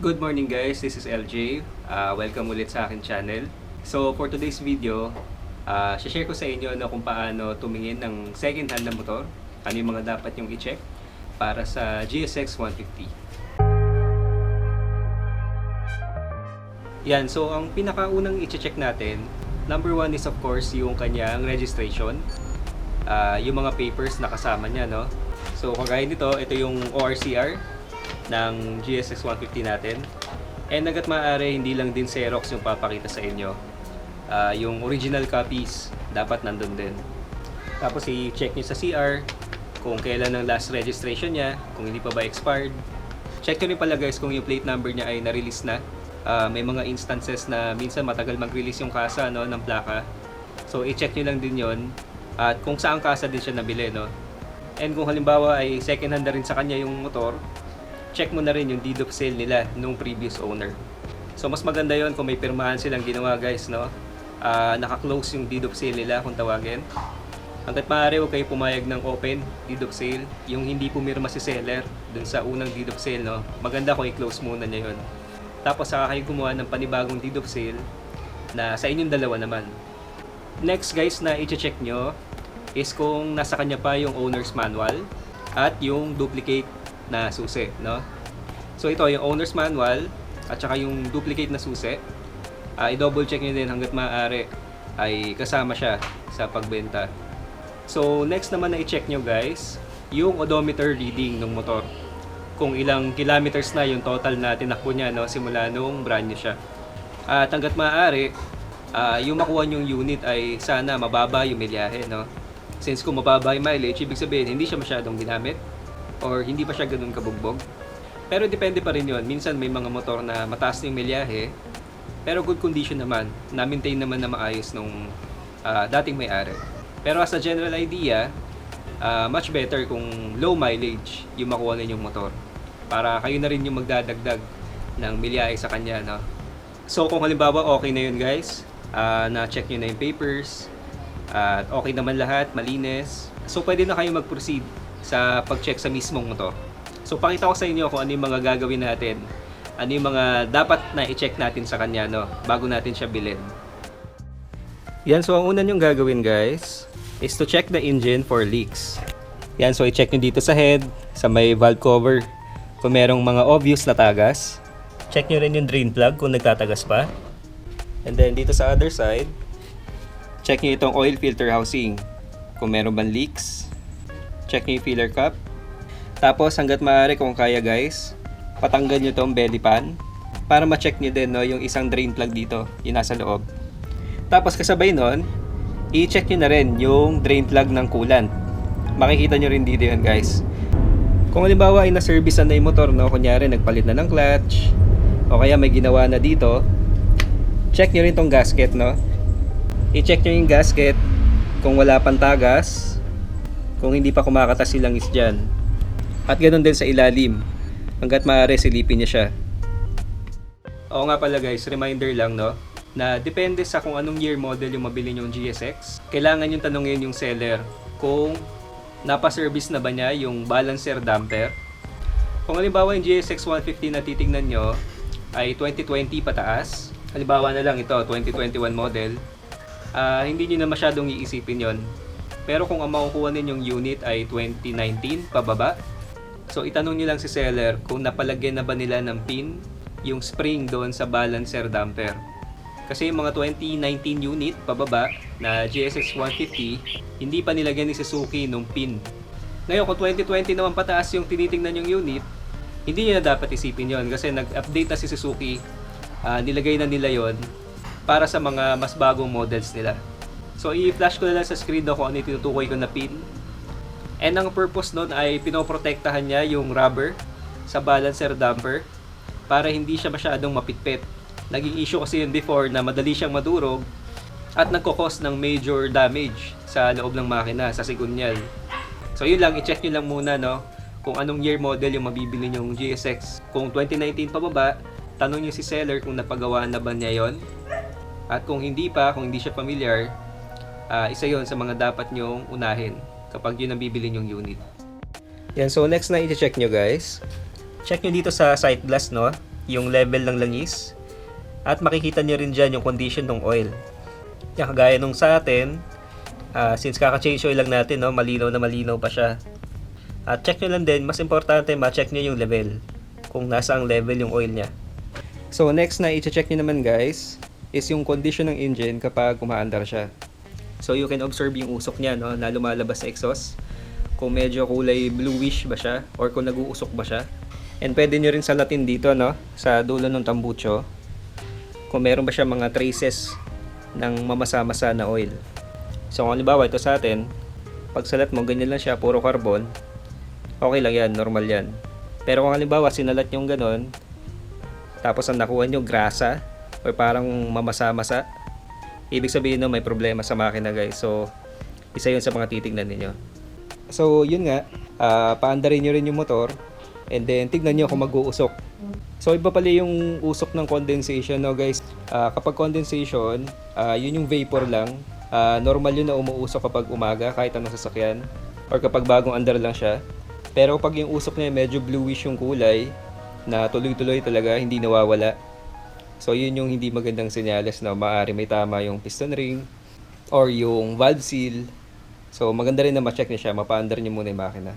Good morning guys, this is LJ. Welcome ulit sa akin channel. So for today's video, share ko sa inyo kung paano tumingin ng second hand na motor. Ano yung mga dapat yung i-check para sa GSX 150. Yan, so ang pinakaunang i-check natin, number one is of course yung kanyang registration. Yung mga papers na kasama niya, no? So kagaya nito, ito yung ORCR ng GSX 150 natin. And hanggat maaari, hindi lang din Xerox yung papakita sa inyo. Yung original copies, dapat nandun din. Tapos i-check nyo sa CR kung kailan ang last registration niya, kung hindi pa ba expired. Check nyo rin pala guys kung yung plate number niya ay na-release na. May mga instances na minsan matagal mag-release yung kasa, no, ng plaka. So i-check nyo lang din yon. At kung saan kasa din siya nabili, no. And kung halimbawa ay second hand na rin sa kanya yung motor, check mo na rin yung deed of sale nila nung previous owner. So mas maganda yon kung may pirmahan silang ginawa guys, no? Naka-close yung deed of sale nila kung tawagin. Hanggat maaari huwag kayo pumayag ng open deed of sale, yung hindi pumirma si seller dun sa unang deed of sale, no? Maganda kung i-close muna niya yon. Tapos saka kayo gumawa ng panibagong deed of sale na sa inyong dalawa naman. Next guys na i-check nyo is kung nasa kanya pa yung owner's manual at yung duplicate na susi, no? So ito yung owner's manual at saka yung duplicate na susi. I-double check niyo din hangga't maaari ay kasama siya sa pagbenta. So next naman na i-check nyo guys, yung odometer reading ng motor. Kung ilang kilometers na yung total na tinakbo niya, no, simula nung brand new siya. At hangga't maaari, yung makuha yung unit ay sana mababa yung milyahe, no? Since kung mababa yung mileage, ibig sabihin hindi siya masyadong ginamit or hindi pa siya ganun kabugbog. Pero depende pa rin yon. Minsan may mga motor na mataas yung milyahe pero good condition naman, na-maintain naman na maayos nung dating may-ari. Pero as a general idea, much better kung low mileage yung makuha ninyong motor para kayo na rin yung magdadagdag ng milyahe sa kanya, no? So kung halimbawa okay na yun guys, na-check nyo na yung papers at okay naman lahat, malinis, so pwede na kayo mag-proceed sa pag-check sa mismong motor. So pakita ko sa inyo kung ano yung mga gagawin natin, ano yung mga dapat na i-check natin sa kanya, no, bago natin siya bilhin. Yan, so ang una nyong gagawin guys is to check the engine for leaks. Yan, so i-check nyo dito sa head, sa may valve cover kung merong mga obvious na tagas. Check nyo rin yung drain plug kung nagtatagas pa. And then dito sa other side, check nyo itong oil filter housing kung meron bang leaks. Check nyo yung filler cup. Tapos hanggat maaari kung kaya guys, patanggal nyo itong belly pan para ma-check nyo din, no, yung isang drain plug dito, yung nasa loob. Tapos kasabay nun, i-check nyo na rin yung drain plug ng coolant. Makikita nyo rin dito yun guys. Kung halimbawa ay na-servicean na yung motor, no, kunyari nagpalit na ng clutch o kaya may ginawa na dito, check nyo rin tong gasket, no. I-check nyo yung gasket kung wala pang tagas, kung hindi pa kumakatas silang is dyan. At ganoon din sa ilalim. Hanggat maaari silipin niya siya. Oo nga pala guys, reminder lang, no, na depende sa kung anong year model yung mabili nyong GSX. Kailangan yung tanongin yung seller kung napa-service na ba niya yung balancer damper. Kung halimbawa yung GSX 150 na titignan nyo ay 2020 pataas, halimbawa na lang ito 2021 model, hindi nyo na masyadong iisipin yon. Pero kung ang makukuha ninyong unit ay 2019 pababa, so itanong nyo lang si seller kung napalagyan na ba nila ng pin yung spring doon sa balancer damper. Kasi yung mga 2019 unit pababa na GSX 150, hindi pa nilagyan ni Suzuki nung pin. Ngayon kung 2020 naman pataas yung tinitingnan yung unit, hindi nyo na dapat isipin yon kasi nag-update na si Suzuki, nilagay na nila yon para sa mga mas bagong models nila. So i-flash ko na lang sa screen daw kung ano yung tinutukoy ko na pin. And ang purpose nun ay pinoprotektahan niya yung rubber sa balancer damper para hindi siya masyadong mapitpit. Naging issue kasi yun before na madali siyang madurog at nagkakos ng major damage sa loob ng makina, sa sigunyal. So yun lang, i-check nyo lang muna, no, kung anong year model yung mabibili nyong GSX. Kung 2019 pababa, tanong nyo si seller kung napagawa na ba niya yon. At kung hindi pa, kung hindi siya familiar, isa yon sa mga dapat nyong unahin kapag yun ang bibili nyong unit. Yan, so next na i-check nyo guys, check nyo dito sa sight glass, no, yung level ng langis. At makikita nyo rin dyan yung condition ng oil. Yan, kagaya nung sa atin, since kaka-change oil lang natin, no, malinaw na malinaw pa siya. At check nyo lang din, mas importante ma-check nyo yung level. Kung nasa ang level yung oil nya. So next na i-check nyo naman guys, is yung condition ng engine kapag umaandar siya. So you can observe yung usok niya, no, na lumalabas sa exhaust. Kung medyo kulay bluish ba siya, or kung nag-uusok ba siya. And pwede nyo rin salatin dito, no, sa dulo ng tambucho, kung meron ba siya mga traces ng mamasa-masa na oil. So kung halimbawa ito sa atin, pag salat mo ganyan lang siya, puro carbon, okay lang yan, normal yan. Pero kung halimbawa sinalat yung ganon, tapos ang nakuha nyo grasa or parang mamasa-masa, ibig sabihin no, may problema sa makina guys. So isa yun sa mga titignan ninyo. So yun nga, paandarin nyo rin yung motor, and then tignan nyo kung mag-uusok. So iba pala yung usok ng condensation, no guys. Kapag condensation, yun yung vapor lang. Normal yun na umuusok kapag umaga kahit anong sasakyan, or kapag bagong andar lang siya. Pero pag yung usok niya medyo bluish yung kulay, na tuloy-tuloy talaga, hindi nawawala. So yun yung hindi magandang senyales na maaari may tama yung piston ring or yung valve seal. So maganda rin na ma-check niya siya, mapaandar niyo muna yung makina.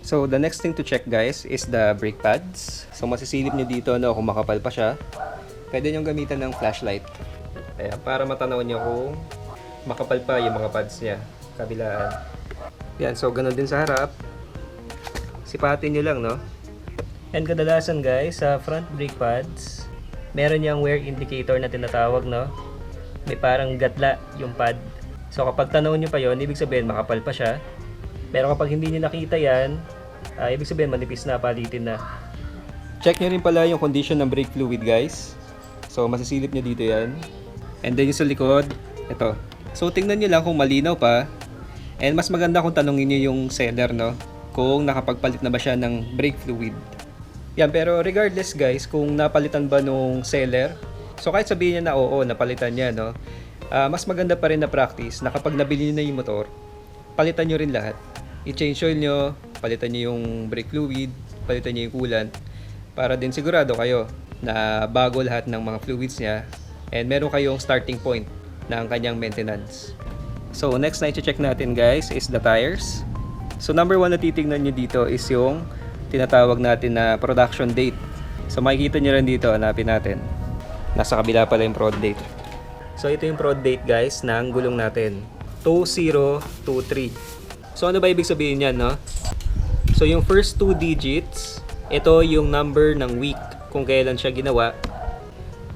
So the next thing to check guys is the brake pads. So masisilip nyo dito, no, kung makapal pa siya. Pwede nyo gamitan ng flashlight. Ayan, para matanaw nyo kung makapal pa yung mga pads niya, kabilaan. Yan, so ganun din sa harap. Sipatin nyo lang, no. And kadalasan guys, sa front brake pads, meron yung wear indicator na tinatawag, no. May parang gatla yung pad. So kapag tanaw nyo pa yon, ibig sabihin makapal pa siya. Pero kapag hindi nyo nakita yan, ibig sabihin manipis na, palitin na. Check nyo rin pala yung condition ng brake fluid guys. So masisilip nyo dito yan. And then yung sa likod, ito. So tingnan nyo lang kung malinaw pa. And mas maganda kung tanongin nyo yung seller, no, kung nakapagpalit na ba siya ng brake fluid. Yan, pero regardless guys, kung napalitan ba nung seller, so kahit sabihin niya na oo, napalitan niya, no, mas maganda pa rin na practice na kapag nabili niyo na yung motor, palitan nyo rin lahat. I-change oil nyo, palitan nyo yung brake fluid, palitan nyo yung coolant, para din sigurado kayo na bago lahat ng mga fluids niya, and meron kayong starting point ng kanyang maintenance. So next na i-check natin guys is the tires. So number 1 na titignan nyo dito is yung tinatawag natin na production date. So makikita nyo rin dito, hanapin natin. Nasa kabila pala yung prod date. So ito yung prod date guys ng gulong natin, 2023. So ano ba ibig sabihin yan, no? So yung first 2 digits, ito yung number ng week kung kailan siya ginawa.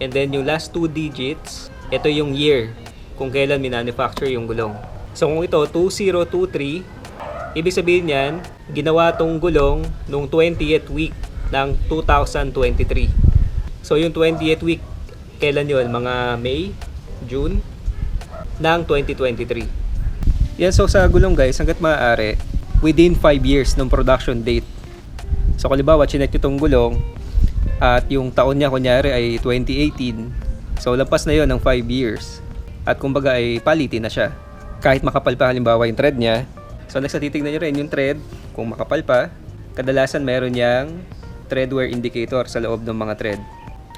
And then yung last 2 digits, ito yung year kung kailan minanufacture yung gulong. So kung ito 2023, ibig sabihin yan, ginawa tong gulong nung 20th week ng 2023. So yung 20th week, kailan yun? Mga May, June ng 2023. Yan, so sa gulong guys, hanggat maaari, within 5 years ng production date. So kung halimbawa, chinek nyo itong gulong at yung taon niya kunyari ay 2018, so lampas na yon ng 5 years. At kumbaga ay palitin na siya. Kahit makapal pa halimbawa yung thread niya. So next na titignan nyo rin yung thread, kung makapal pa, kadalasan meron yang thread wear indicator sa loob ng mga thread.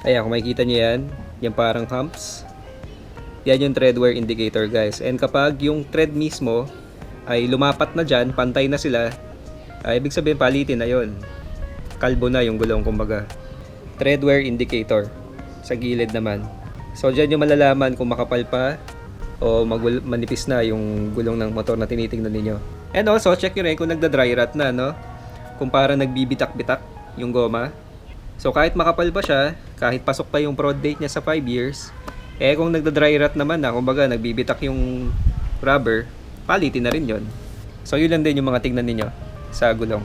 Ayan, kung makikita nyo yan, yung parang humps, yan yung thread wear indicator guys. And kapag yung thread mismo ay lumapat na dyan, pantay na sila, ibig sabihin palitin na yon. Kalbo na yung gulong kumbaga. Thread wear indicator sa gilid naman. So dyan yung malalaman kung makapal pa o manipis na yung gulong ng motor na tinitingnan ninyo. And also check nyo rin kung nagda-dry rot na, no? Kung parang nagbibitak-bitak yung goma. So kahit makapal pa siya, kahit pasok pa yung prod date niya sa 5 years, kung nagda-dry rot naman na, kumbaga nagbibitak yung rubber, palitin na rin yon. So yun lang din yung mga tingnan ninyo sa gulong.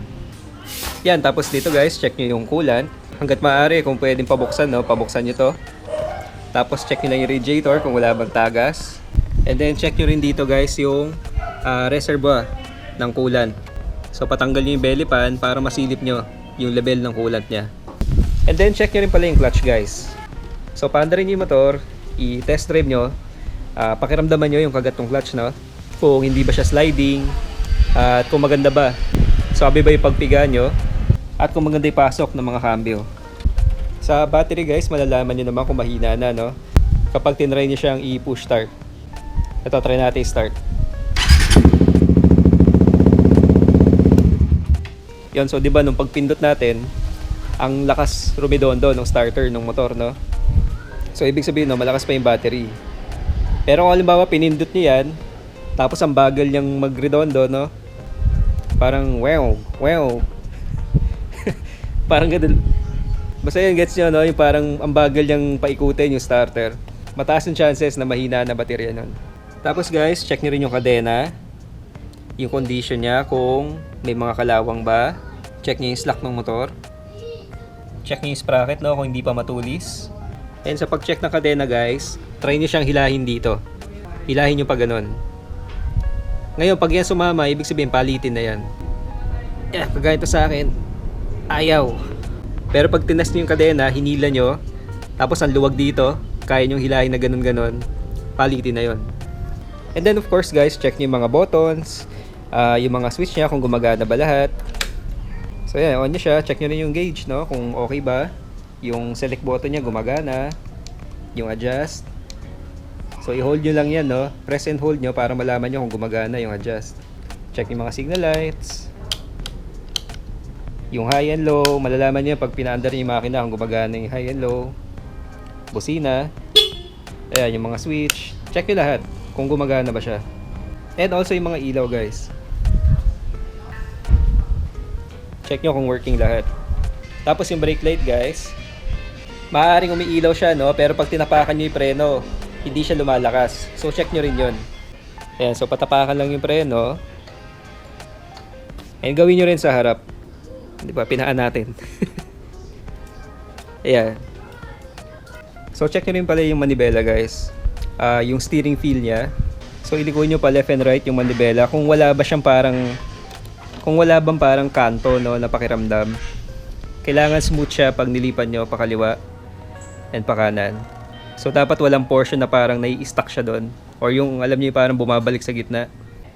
Yan, tapos dito guys, check nyo yung coolant. Hanggat maaari, kung pwedeng pabuksan, no, pabuksan nyo to. Tapos check nyo lang yung radiator kung wala bang tagas. And then check nyo rin dito guys yung reservoir ng coolant. So patanggal nyo yung belly pan para masilip nyo yung level ng coolant nya. And then check nyo rin pala yung clutch guys. So paandarin nyo yung motor, i-test drive nyo, Pakiramdaman nyo yung kagat ng clutch, no? Kung hindi ba siya sliding, at kung maganda ba, sabi ba yung pagpiga nyo, at kung maganda yung pasok ng mga cambio. Sa battery guys, malalaman nyo naman kung mahina na, no? Kapag tinry nyo siyang i-push start. Ito, try natin i-start. Yun, so di ba nung pagpindot natin, ang lakas rumidondo ng starter ng motor, no? So ibig sabihin, no, malakas pa yung battery. Pero kung halimbawa pinindot niya yan, tapos ang bagal niyang magredondo, no? Parang wow. Parang ganun. Basta yun, gets nyo, no? Yung parang ang bagal niyang paikutin yung starter. Mataas yung chances na mahina na baterya nun. Tapos guys, check nyo rin yung kadena. Yung condition niya, kung may mga kalawang ba. Check nyo yung slack ng motor. Check nyo yung sprocket, no? Kung hindi pa matulis. And sa pag-check ng kadena guys, try nyo siyang hilahin dito. Hilahin nyo pa ganun. Ngayon, pag yan sumama, ibig sabihin palitin na yan. Kagaya ito sa akin, ayaw. Pero pag tinas nyo yung kadena, hinila nyo, tapos ang luwag dito, kaya nyo hilahin na ganun-ganon, palitin na yon. And then of course guys, check nyo yung mga buttons, yung mga switch nya kung gumagana ba lahat. So yan, on nyo siya, check nyo rin yung gauge, no? Kung okay ba. Yung select button nya gumagana, yung adjust. So i-hold nyo lang yan, no? Press and hold nyo para malaman nyo kung gumagana yung adjust. Check yung mga signal lights. Yung high and low, malalaman nyo pag pinaandar nyo yung makina kung gumagana yung high and low. Busina. Ayan, yung mga switch. Check nyo lahat kung gumagana ba siya. And also yung mga ilaw guys. Check nyo kung working lahat. Tapos yung brake light guys, maaaring umiilaw siya, no? Pero pag tinapakan nyo yung preno, hindi siya lumalakas. So check nyo rin yun. Ayan, so patapakan lang yung preno. And gawin nyo rin sa harap. Di ba? Pinaan natin. Ayan. So check nyo rin pala yung manibela guys. Yung steering feel niya. So iliko nyo pa left and right yung manibela. Kung wala ba siyang parang, kung wala bang parang kanto, no, na pakiramdam. Kailangan smooth siya pag nilipan nyo pakaliwa and pakanan. So dapat walang portion na parang nai-stuck siya doon. Or yung alam nyo parang bumabalik sa gitna.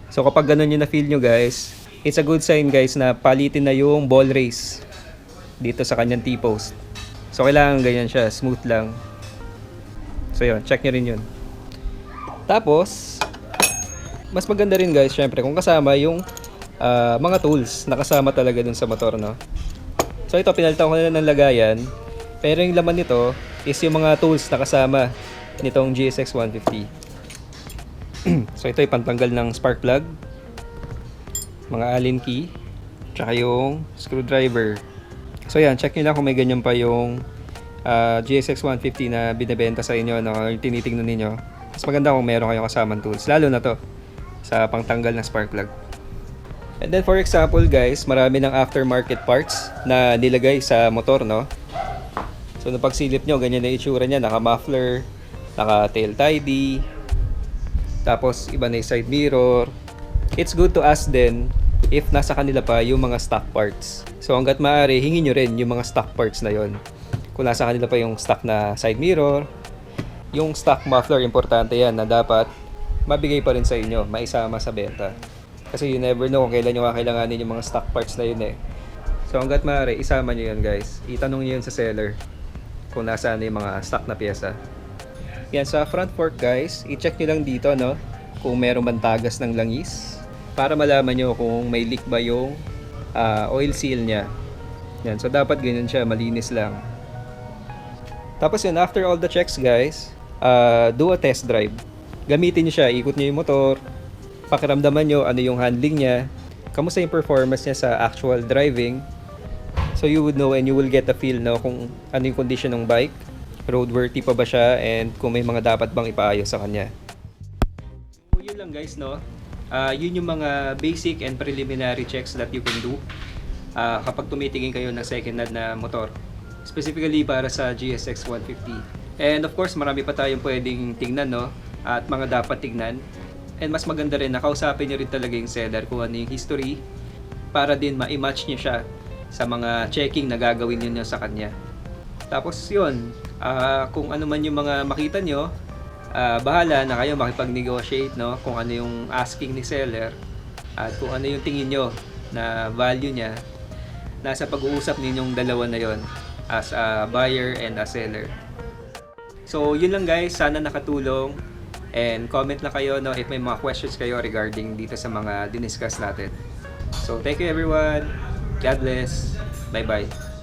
So kapag ganun yung na-feel nyo guys, it's a good sign guys na palitin na yung ball race dito sa kanyang T-post. So kailangan ganyan siya, smooth lang. So yun, check nyo rin yun. Tapos, mas maganda rin guys, syempre kung kasama yung mga tools na kasama talaga dun sa motor, no? So ito, pinalitan ko na ng lagayan. Pero yung laman nito is yung mga tools na kasama nitong GSX 150. So ito ay pantanggal ng spark plug, mga Allen key, tsaka yung screwdriver. So yan, check nyo lang kung may ganyan pa yung GSX 150 na binibenta sa inyo, no? Tinitingnan ninyo. Mas maganda kung meron kayong kasamang tools, lalo na to sa pangtanggal ng spark plug. And then for example guys, marami ng aftermarket parts na nilagay sa motor, no? So nung pagsilip nyo, ganyan na itsura niya, naka-muffler, naka-tail tidy, tapos iba na yung side mirror. It's good to ask then if nasa kanila pa yung mga stock parts. So hanggat maaari, hingin nyo rin yung mga stock parts na yon. Kung nasa kanila pa yung stock na side mirror, yung stock muffler, importante yan na dapat mabigay pa rin sa inyo, maisama sa benta. Kasi you never know kung kailan nyo kakailanganin yung mga stock parts na yun eh. So hanggat maaari, isama nyo yun guys. Itanong nyo yun sa seller kung nasaan yung mga stock na pyesa. Yan, sa front fork guys, i-check nyo lang dito, no, kung meron bang tagas ng langis para malaman nyo kung may leak ba yung oil seal nya. Yan, so dapat ganyan siya, malinis lang. Tapos yun, after all the checks guys, do a test drive. Gamitin nyo siya, ikot nyo yung motor, pakiramdaman nyo ano yung handling nya, kamusta yung performance nya sa actual driving. So you would know and you will get a feel, no, kung ano yung condition ng bike, roadworthy pa ba siya, and kung may mga dapat bang ipaayos sa kanya. So yun lang guys, no. Yun yung mga basic and preliminary checks that you can do kapag tumitingin kayo ng second-hand na motor, specifically para sa GSX 150. And of course, marami pa tayong pwedeng tingnan, no, at mga dapat tignan. And mas maganda rin na kausapin nyo rin talaga yung seller kung ano yung history para din ma-match nyo siya sa mga checking na gagawin nyo sa kanya. Tapos yun, kung ano man yung mga makita nyo, bahala na kayo makipag-negotiate, no, kung ano yung asking ni seller at kung ano yung tingin nyo na value niya. Nasa pag-uusap ninyong dalawa na yon as a buyer and a seller. So yun lang guys, sana nakatulong, and comment na kayo, no, if may mga questions kayo regarding dito sa mga diniscuss natin. So thank you everyone, God bless, bye bye.